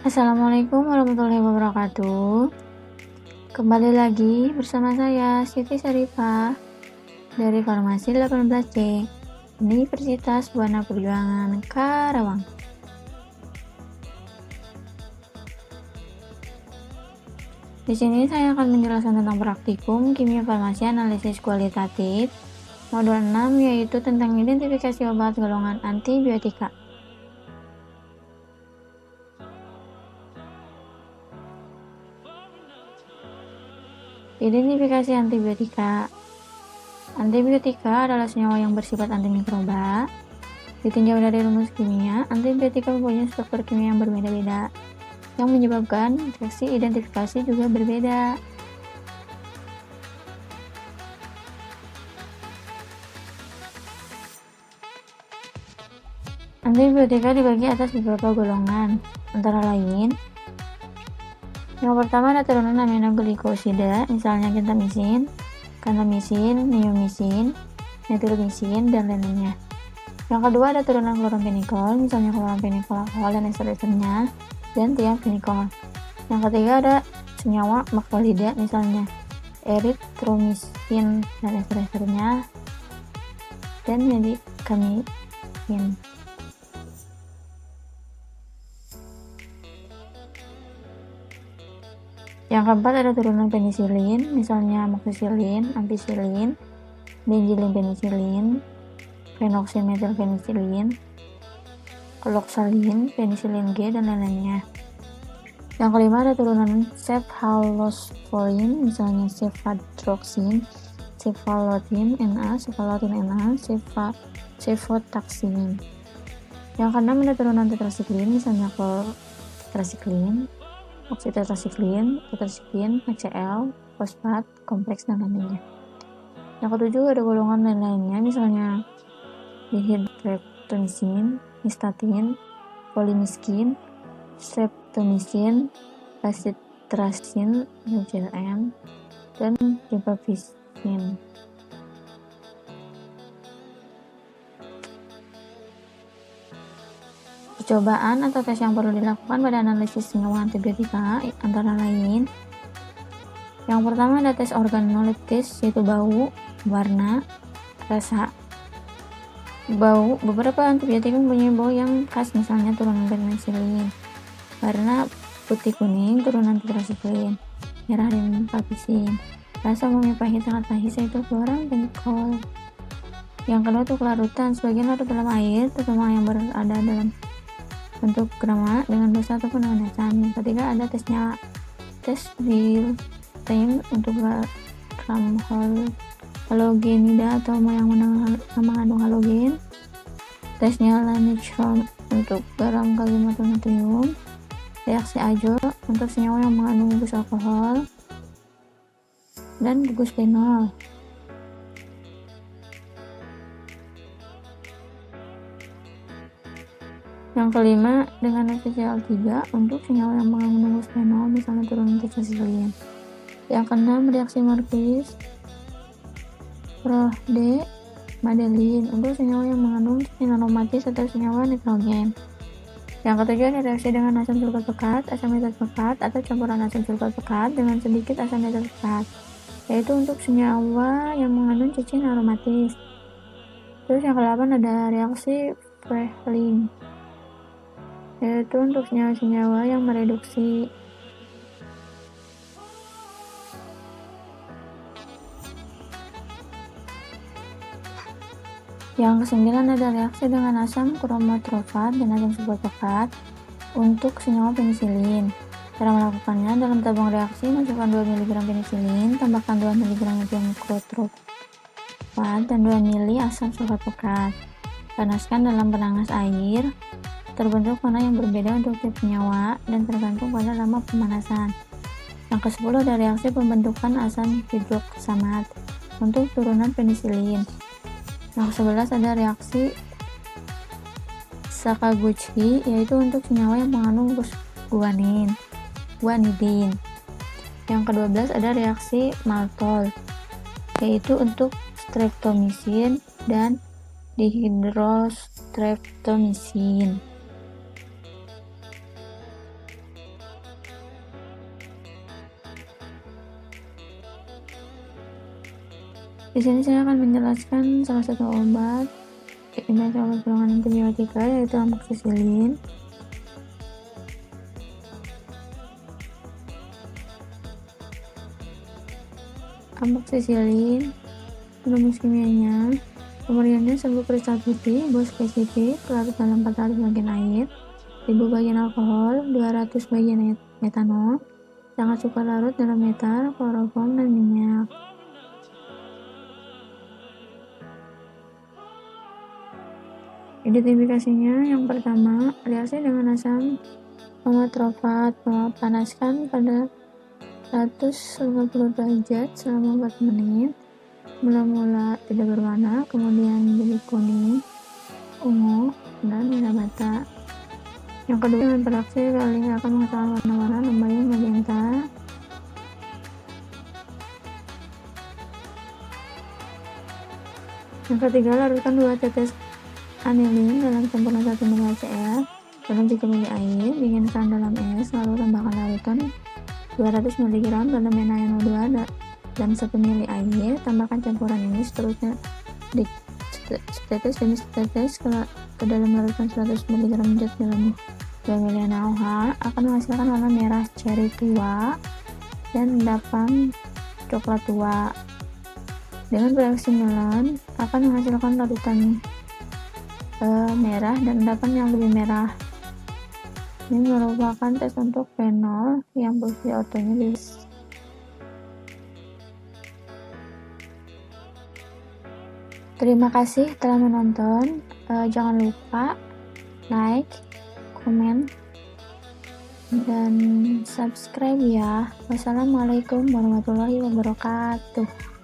Assalamualaikum warahmatullahi wabarakatuh. Kembali lagi bersama saya Siti Syarifah dari Farmasi 18C Universitas Buana Perjuangan Karawang. Di sini saya akan menjelaskan tentang praktikum kimia farmasi analisis kualitatif modul 6, yaitu tentang identifikasi obat golongan antibiotika. Identifikasi antibiotika. Antibiotika adalah senyawa yang bersifat antimikroba. Ditinjau dari rumus kimia, antibiotika mempunyai struktur kimia yang berbeda-beda, yang menyebabkan reaksi identifikasi juga berbeda. Antibiotika dibagi atas beberapa golongan, antara lain: yang pertama ada turunan aminoglikosida, misalnya gentamisin, kantamisin, neomisin, metilmisin, dan lainnya. Yang kedua ada turunan kloramfenikol, misalnya kloramfenikol alkohol dan ester-esternya, dan tiamfenikol. Yang ketiga ada senyawa makrolida, misalnya eritromisin dan ester-esternya, dan medikamisin. Yang keempat ada turunan penisilin, misalnya amoxicillin, ampicillin, benzilin penicillin, fenoksin metilpenicillin, kloksalin, penicillin G, dan lain-lainnya. Yang kelima ada turunan cephalosporin, misalnya cefadroxin, cephalotin Na, cefotaxin. Yang keenam ada turunan tetrasiklin, misalnya tetrasiklin, oksitetrasiklin, tetrasiklin, HCl, fosfat, kompleks, dan lainnya. Yang ketujuh ada golongan lain-lainnya, misalnya dihidroektomisin, nystatin, polimiskin, streptomisin, acitracin, HCl, dan rifampicin. Percobaan atau tes yang perlu dilakukan pada analisis senyawa antibiotika antara lain: yang pertama ada tes organoleptis, yaitu bau, warna, rasa. Bau, beberapa antibiotika mempunyai bau yang khas, misalnya turunan penicillin. Warna, putih kuning, turunan tetrasiklin. Merah, rifampicin. Rasa umumnya pahit, sangat pahit, yaitu kloramfenikol. Yang kedua itu kelarutan, sebagian larut dalam air, terutama yang berada dalam bentuk krema dengan dosa ataupun dengan asam. Yang ketiga ada tes real time untuk gram halogenida atau yang mengandung halogen. Tesnya Lanichon untuk garam kalium atau natrium. Reaksi Ajo untuk senyawa yang mengandung gugus alkohol dan gugus fenol. Yang kelima dengan FCl3 untuk senyawa yang mengandung gugus fenol, misalnya turunan tetrasiklin. Yang keenam reaksi Marquis Prode Madelin untuk senyawa yang mengandung cacing aromatis atau senyawa nitrogen. Yang ketujuh ada reaksi dengan asam sulfat pekat, asam nitrat pekat, atau campuran asam sulfat pekat dengan sedikit asam nitrat pekat, yaitu untuk senyawa yang mengandung cacing aromatis. Terus yang ke-8 ada reaksi Fehling, yaitu untuk senyawa-senyawa yang mereduksi. Yang ke-9 ada reaksi dengan asam kromotrofat dan asam sulfat pekat untuk senyawa penisilin. Cara melakukannya: dalam tabung reaksi masukkan 2 mg penisilin, tambahkan 2 mg asam kromotrofat dan 2 ml asam sulfat pekat. Panaskan dalam penanas air. Terbentuk warna yang berbeda untuk tiap senyawa dan tergantung pada lama pemanasan. Yang ke-10 ada reaksi pembentukan asam hidroksamat untuk turunan penisilin. Yang ke-11 ada reaksi Sakaguchi, yaitu untuk senyawa yang mengandung guanidin. Yang ke-12 ada reaksi maltol, yaitu untuk streptomisin dan dihidrostreptomisin. Di sini saya akan menjelaskan salah satu obat golongan antibiotika, yaitu amoxicillin. Amoxicillin, rumus kimianya, pemberiannya serbuk kristal putih, bos spesifik, larut dalam 400 bagian air, 1000 bagian alkohol, 200 bagian metanol, sangat suka larut dalam metal, kloroform, dan minyak. Identifikasinya, yang pertama, reaksi dengan asam homotrofat, panaskan pada 150 derajat selama 4 menit, mula-mula tidak berwarna, kemudian jadi kuning, ungu, dan merah bata. Yang kedua, dengan beraksi kali akan menghasilkan warna-warna membayang magenta. Yang ketiga, larutkan 2 tetes anilin dalam campuran 1 ml HCl dalam 3 ml air, dinginkan dalam es, lalu tambahkan larutan 200 mg dalam NaNO2 dan 1 ml air. Tambahkan campuran ini seterusnya di setetes demi setetes ke dalam larutan 100 mg cat dalam 2 ml NaOH, akan menghasilkan warna merah ceri tua dan endapan coklat tua. Dengan bereaksi melon, akan menghasilkan larutan merah dan endapan yang lebih merah. Ini merupakan tes untuk fenol yang posisi ortonya di. Terima kasih telah menonton. Jangan lupa like, komen, dan subscribe ya. Wassalamualaikum warahmatullahi wabarakatuh.